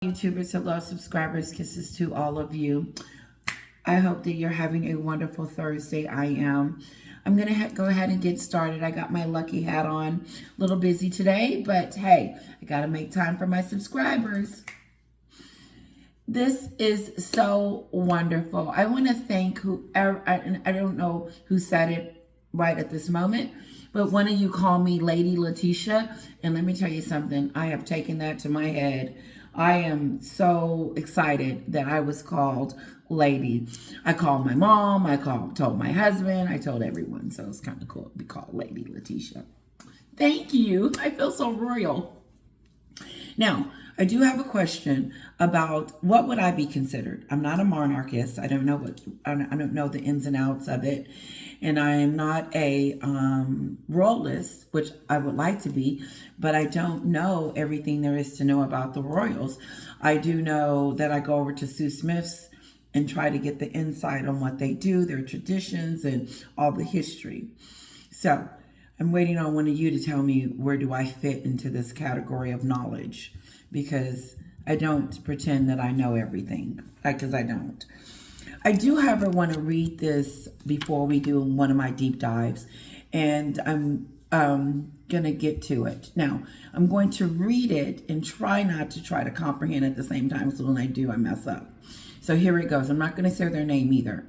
YouTubers, hello subscribers, kisses to all of you. I hope that you're having a wonderful Thursday. I am. I'm going to go ahead and get started. I got my lucky hat on. A little busy today, but hey, I got to make time for my subscribers. This is so wonderful. I want to thank whoever, I don't know who said it right at this moment, but one of you called me Lady Letitia, and let me tell you something. I have taken that to my head. I am so excited that I was called Lady. I called my mom, told my husband, I told everyone, so it's kind of cool to be called Lady Letitia. Thank you. I feel so royal. Now, I do have a question about what would I be considered. I'm not a monarchist. I don't know the ins and outs of it. And I am not a royalist, which I would like to be, but I don't know everything there is to know about the royals. I do know that I go over to Sue Smith's and try to get the insight on what they do, their traditions, and all the history. So I'm waiting on one of you to tell me where do I fit into this category of knowledge, because I don't pretend that I know everything, because I don't. I do, however, want to read this before we do one of my deep dives, and I'm going to get to it. Now, I'm going to read it and try not to try to comprehend at the same time, so when I do, I mess up. So here it goes. I'm not going to say their name either.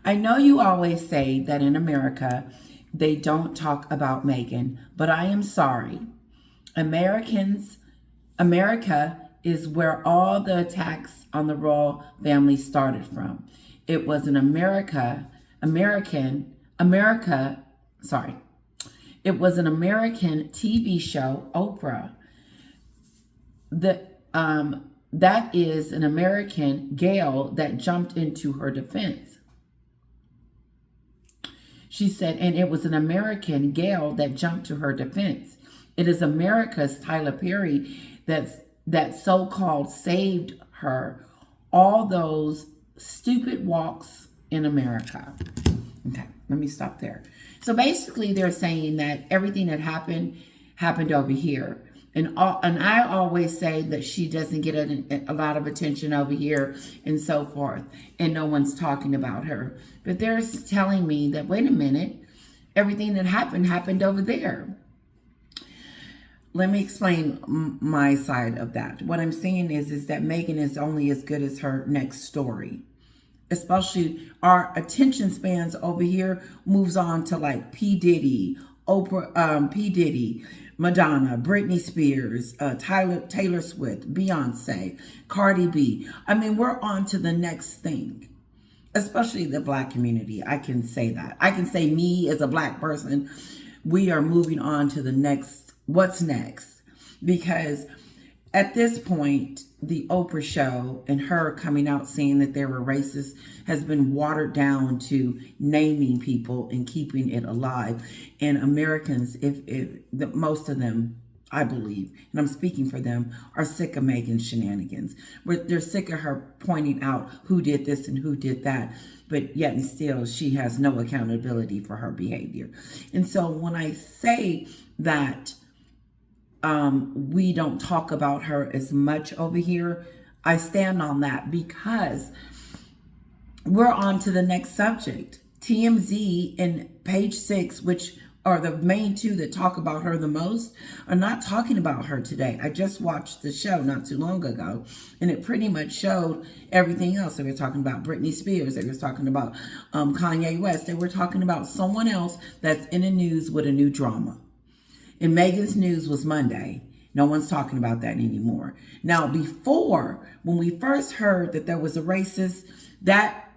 I know you always say that in America, they don't talk about Meghan, but I am sorry. America is where all the attacks on the royal family started from. It was an It was an American TV show, Oprah. That is an American Gail that jumped into her defense. She said, and it was an American Gail that jumped to her defense. It is America's Tyler Perry that so-called saved her all those stupid walks in America. Okay, let me stop there. So basically they're saying that everything that happened over here. And I always say that she doesn't get a lot of attention over here and so forth. And no one's talking about her. But they're telling me that, wait a minute, everything that happened over there. Let me explain my side of that. What I'm saying is that Meghan is only as good as her next story. Especially our attention spans over here moves on to like P. Diddy, Madonna, Britney Spears, Taylor Swift, Beyonce, Cardi B. I mean, we're on to the next thing. Especially the Black community. I can say that. I can say me as a Black person, we are moving on to the next. What's next? Because at this point, the Oprah show and her coming out saying that they were racist has been watered down to naming people and keeping it alive. And Americans, most of them, I believe, and I'm speaking for them, are sick of Meghan's shenanigans. They're sick of her pointing out who did this and who did that, but yet and still she has no accountability for her behavior. And so when I say that we don't talk about her as much over here, I stand on that because we're on to the next subject. TMZ and Page 6, which are the main two that talk about her the most, are not talking about her today. I just watched the show not too long ago, and it pretty much showed everything else. They were talking about Britney Spears. They were talking about Kanye West. They were talking about someone else that's in the news with a new drama. And Meghan's news was Monday. No one's talking about that anymore. Now, before, when we first heard that there was a racist, that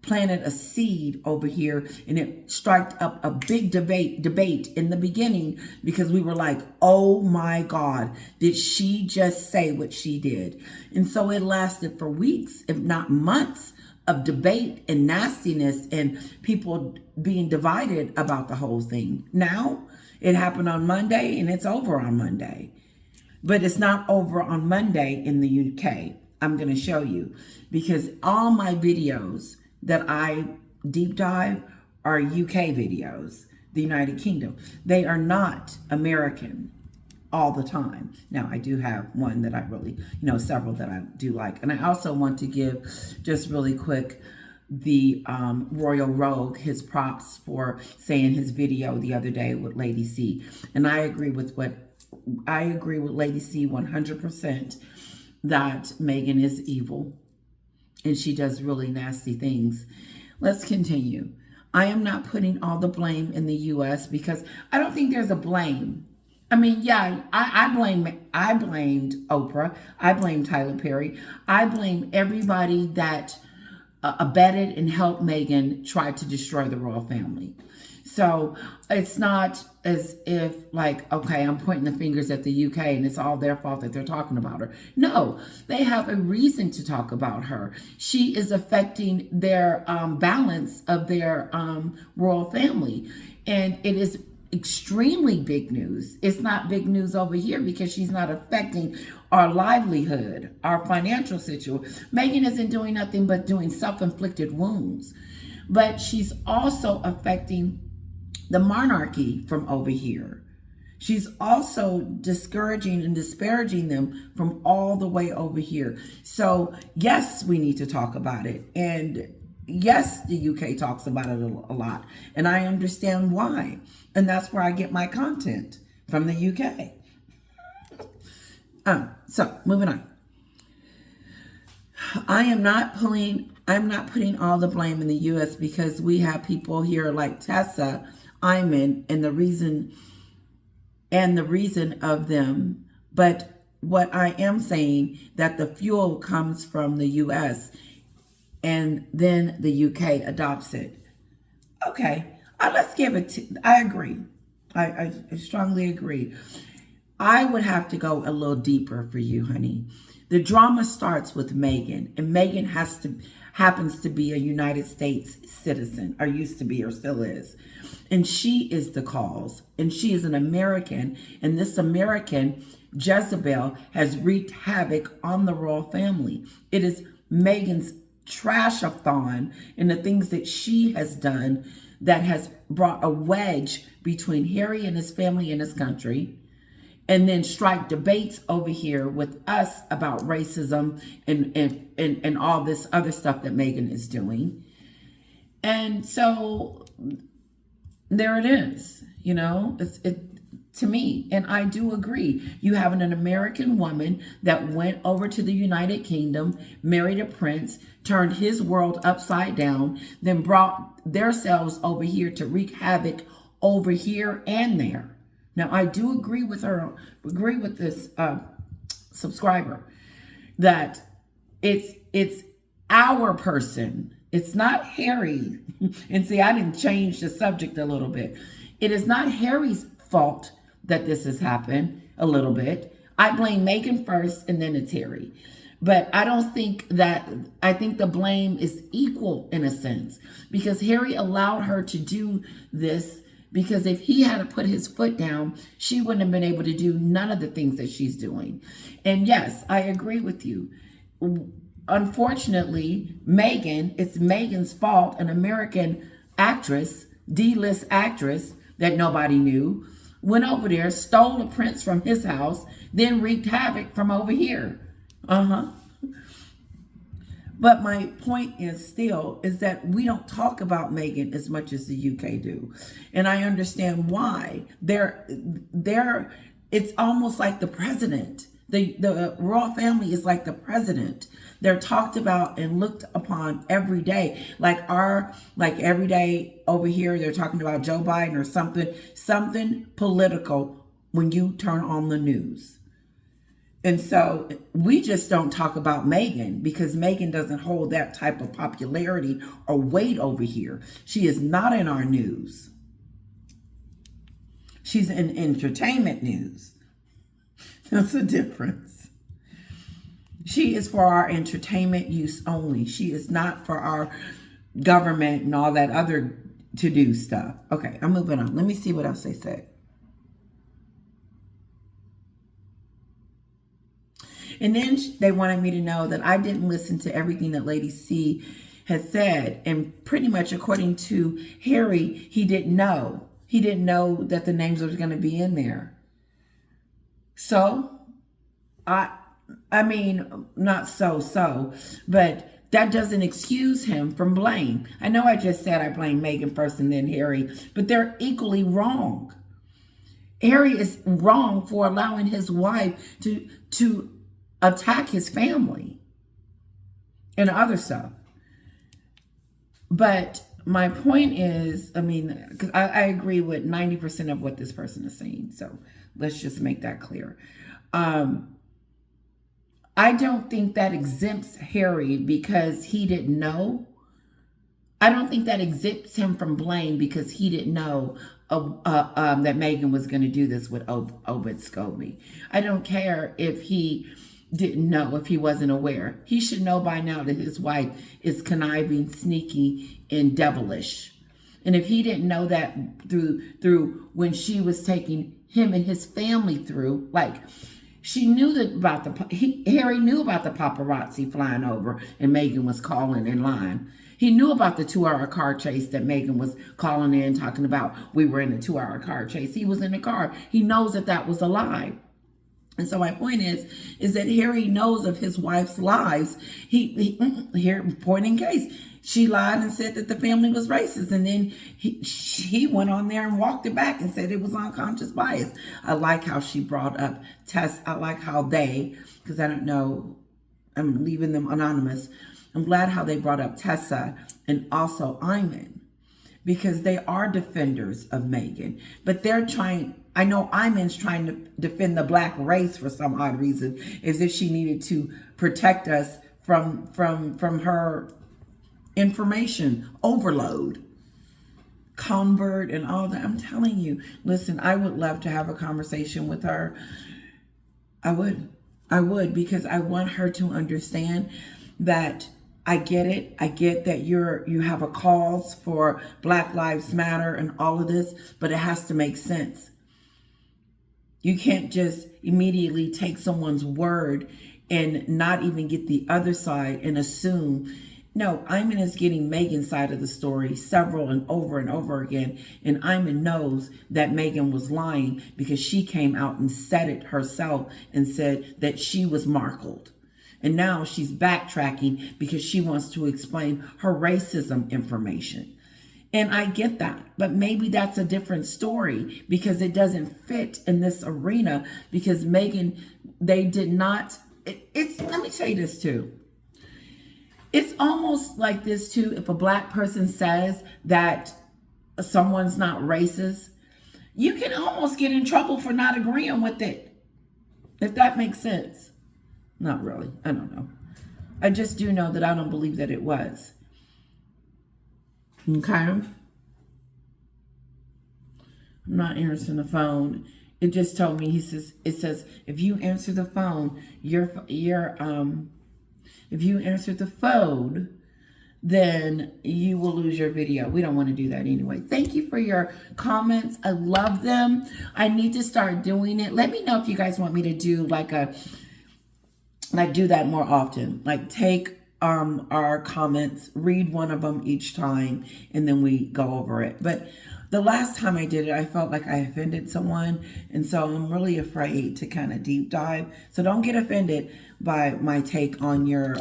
planted a seed over here, and it struck up a big debate in the beginning, because we were like, oh my God, did she just say what she did? And so it lasted for weeks, if not months, of debate and nastiness and people being divided about the whole thing. Now, it happened on Monday and it's over on Monday. But it's not over on Monday in the UK. I'm going to show you, because all my videos that I deep dive are UK videos, the United Kingdom. They are not American. all the time. Now, I do have one that I really, several that I do like. And I also want to give, just really quick, the Royal Rogue his props for saying his video the other day with Lady C. And I agree with Lady C 100% that Meghan is evil and she does really nasty things. Let's continue. I am not putting all the blame in the U.S. because I don't think there's a blame. I mean, yeah, I blamed Oprah. I blamed Tyler Perry. I blame everybody that abetted and helped Meghan try to destroy the royal family. So it's not as if like, okay, I'm pointing the fingers at the UK and it's all their fault that they're talking about her. No, they have a reason to talk about her. She is affecting their balance of their royal family. And it is extremely big news. It's not big news over here because she's not affecting our livelihood, our financial situation. Meghan isn't doing nothing but doing self-inflicted wounds. But she's also affecting the monarchy from over here. She's also discouraging and disparaging them from all the way over here. So yes, we need to talk about it. And yes, the UK talks about it a lot. And I understand why. And that's where I get my content, from the UK. So moving on. I'm not putting all the blame in the US because we have people here like Tessa Iman and the reason of them. But what I am saying that the fuel comes from the US and then the UK adopts it. Okay, let's give it I agree. I strongly agree. I would have to go a little deeper for you, honey. The drama starts with Meghan, and Meghan happens to be a United States citizen, or used to be, or still is. And she is the cause, and she is an American, and this American, Jezebel, has wreaked havoc on the royal family. It is Meghan's trash-a-thon and the things that she has done that has brought a wedge between Harry and his family and his country, and then strike debates over here with us about racism and all this other stuff that Meghan is doing. And so there it is, to me. And I do agree. You have an American woman that went over to the United Kingdom, married a prince, turned his world upside down, then brought themselves over here to wreak havoc over here and there. Now, I do agree with this subscriber that it's our person. It's not Harry. And see, I didn't change the subject a little bit. It is not Harry's fault that this has happened a little bit. I blame Meghan first and then it's Harry. But I think the blame is equal in a sense because Harry allowed her to do this. Because if he had to put his foot down, she wouldn't have been able to do none of the things that she's doing. And yes, I agree with you. Unfortunately, it's Meghan's fault, an American actress, D-list actress that nobody knew, went over there, stole a prince from his house, then wreaked havoc from over here. But my point is that we don't talk about Meghan as much as the UK do. And I understand why. It's almost like the president. The royal family is like the president. They're talked about and looked upon every day. Like every day over here, they're talking about Joe Biden or something political when you turn on the news. And so we just don't talk about Meghan because Meghan doesn't hold that type of popularity or weight over here. She is not in our news. She's in entertainment news. That's a difference. She is for our entertainment use only. She is not for our government and all that other to-do stuff. Okay, I'm moving on. Let me see what else they said. And then they wanted me to know that I didn't listen to everything that Lady C had said. And pretty much according to Harry, he didn't know. He didn't know that the names were going to be in there. So, I I mean, not but that doesn't excuse him from blame. I know I just said I blame Meghan first and then Harry, but they're equally wrong. Harry is wrong for allowing his wife to attack his family and other stuff. But my point is, I mean, because I agree with 90% of what this person is saying. So let's just make that clear. I don't think that exempts Harry because he didn't know. I don't think that exempts him from blame because he didn't know that Meghan was going to do this with Obed Scobie. I don't care if he didn't know, if he wasn't aware. He should know by now that his wife is conniving, sneaky, and devilish. And if he didn't know that through when she was taking him and his family through, like, she knew that Harry knew about the paparazzi flying over and Meghan was calling in line. He knew about the 2-hour car chase that Meghan was calling in, talking about we were in a 2-hour car chase. He was in the car. He knows that that was a lie. And so my point is that Harry knows of his wife's lies. Here, point in case, she lied and said that the family was racist. And then he went on there and walked it back and said it was unconscious bias. I like how she brought up Tess. I like how because I don't know, I'm leaving them anonymous. I'm glad how they brought up Tessa and also Iman, because they are defenders of Meghan, but they're trying. I know Iman's trying to defend the black race for some odd reason, as if she needed to protect us from her information overload, convert, and all that. I'm telling you, listen, I would love to have a conversation with her. I would, because I want her to understand that I get it. I get that you have a cause for Black Lives Matter and all of this, but it has to make sense. You can't just immediately take someone's word and not even get the other side and assume. No, Iman is getting Meghan's side of the story several and over again. And Iman knows that Meghan was lying because she came out and said it herself and said that she was markled. And now she's backtracking because she wants to explain her racism information. And I get that, but maybe that's a different story because it doesn't fit in this arena, because Meghan, they did not, let me tell you this too. It's almost like this too, if a black person says that someone's not racist, you can almost get in trouble for not agreeing with it, if that makes sense. Not really, I don't know. I just do know that I don't believe that it was. Okay, I'm not answering the phone. It just told me, it says if you answer the phone, if you answer the phone, then you will lose your video. We don't want to do that anyway. Thank you for your comments. I love them. I need to start doing it. Let me know if you guys want me to do do that more often. Like, take our comments, read one of them each time, and then we go over it. But the last time I did it, I felt like I offended someone, and so I'm really afraid to kind of deep dive. So don't get offended by my take on your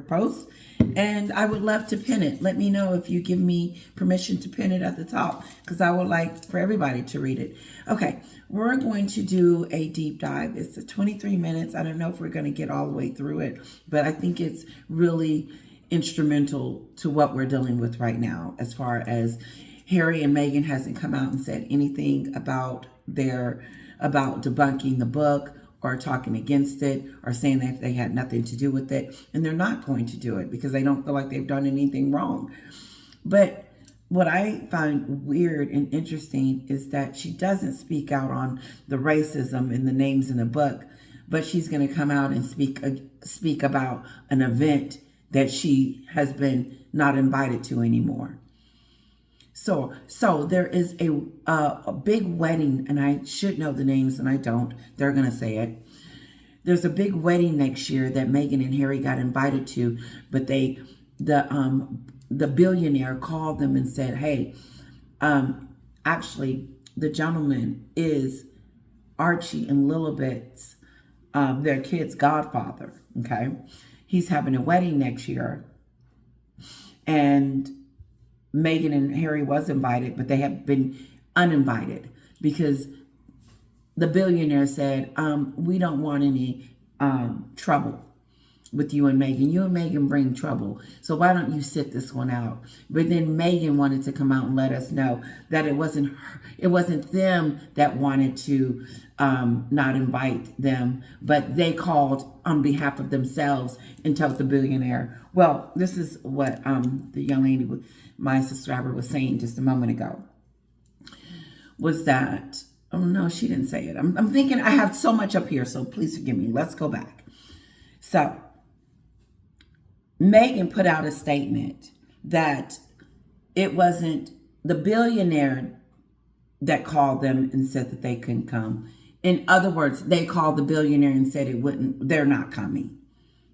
post, and I would love to pin it. Let me know if you give me permission to pin it at the top, because I would like for everybody to read it. Okay, we're going to do a deep dive. It's 23 minutes. I don't know if we're going to get all the way through it, but I think it's really instrumental to what we're dealing with right now, as far as Harry and Meghan hasn't come out and said anything about debunking the book or talking against it or saying that they had nothing to do with it. And they're not going to do it because they don't feel like they've done anything wrong. But what I find weird and interesting is that she doesn't speak out on the racism and the names in the book, but she's going to come out and speak about an event that she has been not invited to anymore. So there is a big wedding, and I should know the names, and I don't. They're going to say it. There's a big wedding next year that Meghan and Harry got invited to, but the billionaire called them and said, hey, actually, the gentleman is Archie and Lilibet's, their kid's godfather, okay? He's having a wedding next year. And Meghan and Harry was invited, but they have been uninvited because the billionaire said, we don't want any trouble with you and Meghan. You and Meghan bring trouble. So why don't you sit this one out? But then Meghan wanted to come out and let us know that it wasn't her, it wasn't them that wanted to not invite them, but they called on behalf of themselves and told the billionaire. Well, this is what the young lady, my subscriber, was saying just a moment ago. Was that, oh no, she didn't say it. I'm thinking I have so much up here, so please forgive me. Let's go back. So Meghan put out a statement that it wasn't the billionaire that called them and said that they couldn't come. In other words, they called the billionaire and said they're not coming.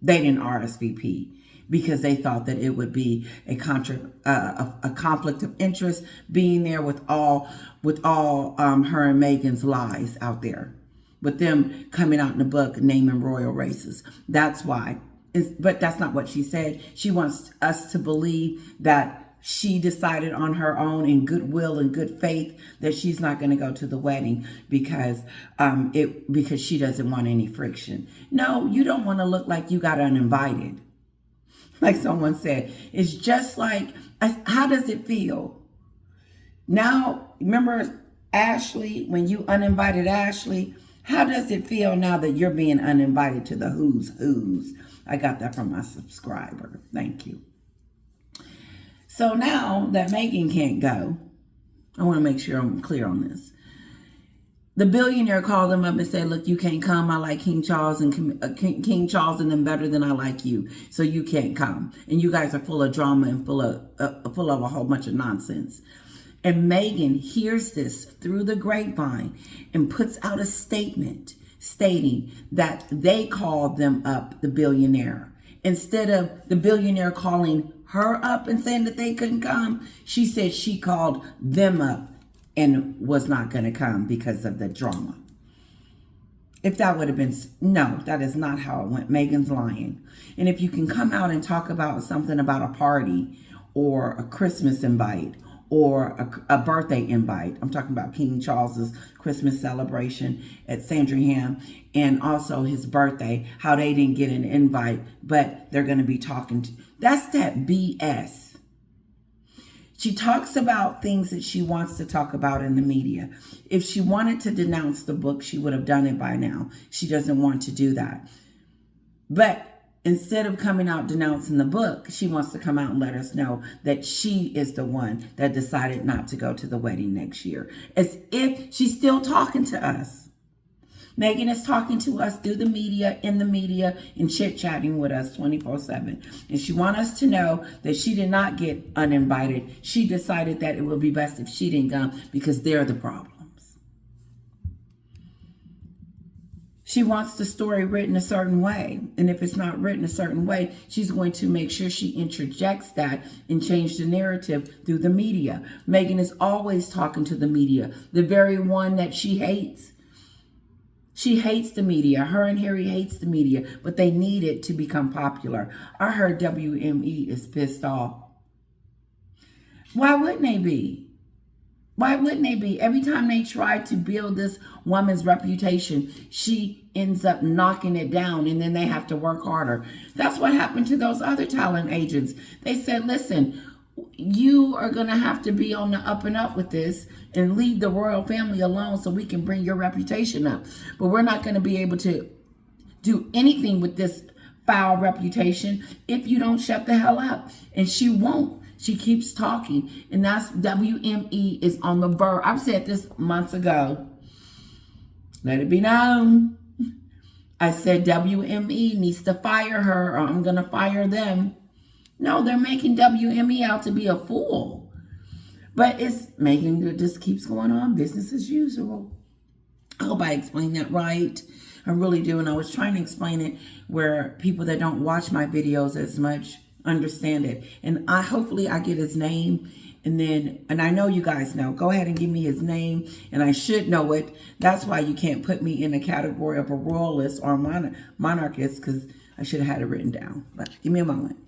They didn't RSVP because they thought that it would be a conflict of interest being there with all her and Meghan's lies out there, with them coming out in the book naming royal races. That's why. But that's not what she said. She wants us to believe that she decided on her own in goodwill and good faith that she's not going to go to the wedding because she doesn't want any friction. No, you don't want to look like you got uninvited. Like someone said, it's just like, how does it feel? Now, remember Ashley, when you uninvited Ashley, how does it feel now that you're being uninvited to the who's? I got that from my subscriber. Thank you. So now that Meghan can't go, I want to make sure I'm clear on this. The billionaire called them up and said, look, you can't come. I like King Charles and King Charles and them better than I like you. So you can't come. And you guys are full of drama and full of a whole bunch of nonsense. And Meghan hears this through the grapevine and puts out a statement stating that they called them up, the billionaire. Instead of the billionaire calling her up and saying that they couldn't come, she said she called them up and was not going to come because of the drama. If that would have been, no, that is not how it went. Meghan's lying. And if you can come out and talk about something about a party or a Christmas invite or a birthday invite. I'm talking about King Charles's Christmas celebration at Sandringham and also his birthday, how they didn't get an invite, but they're going to be talking. That's that BS. She talks about things that she wants to talk about in the media. If she wanted to denounce the book, she would have done it by now. She doesn't want to do that. But instead of coming out denouncing the book, she wants to come out and let us know that she is the one that decided not to go to the wedding next year. As if she's still talking to us. Meghan is talking to us through the media, in the media, and chit-chatting with us 24/7. And she wants us to know that she did not get uninvited. She decided that it would be best if she didn't come because they're the problems. She wants the story written a certain way. And if it's not written a certain way, she's going to make sure she interjects that and change the narrative through the media. Meghan is always talking to the media, the very one that she hates. She hates the media. Her and Harry hates the media, but they need it to become popular. I heard WME is pissed off. Why wouldn't they be? Why wouldn't they be? Every time they try to build this woman's reputation, she ends up knocking it down and then they have to work harder. That's what happened to those other talent agents. They said, listen, you are going to have to be on the up and up with this and leave the royal family alone so we can bring your reputation up. But we're not going to be able to do anything with this foul reputation if you don't shut the hell up. And she won't. She keeps talking, and that's WME is on the verge. I've said this months ago. Let it be known. I said WME needs to fire her, or I'm going to fire them. No, they're making WME out to be a fool. But it's making it just keeps going on, business as usual. I hope I explained that right. I really do, and I was trying to explain it where people that don't watch my videos as much understand it. And hopefully I get his name And then, and I know you guys know, go ahead and give me his name, and I should know it. That's why you can't put me in a category of a royalist or monarchist, because I should have had it written down. But give me a moment.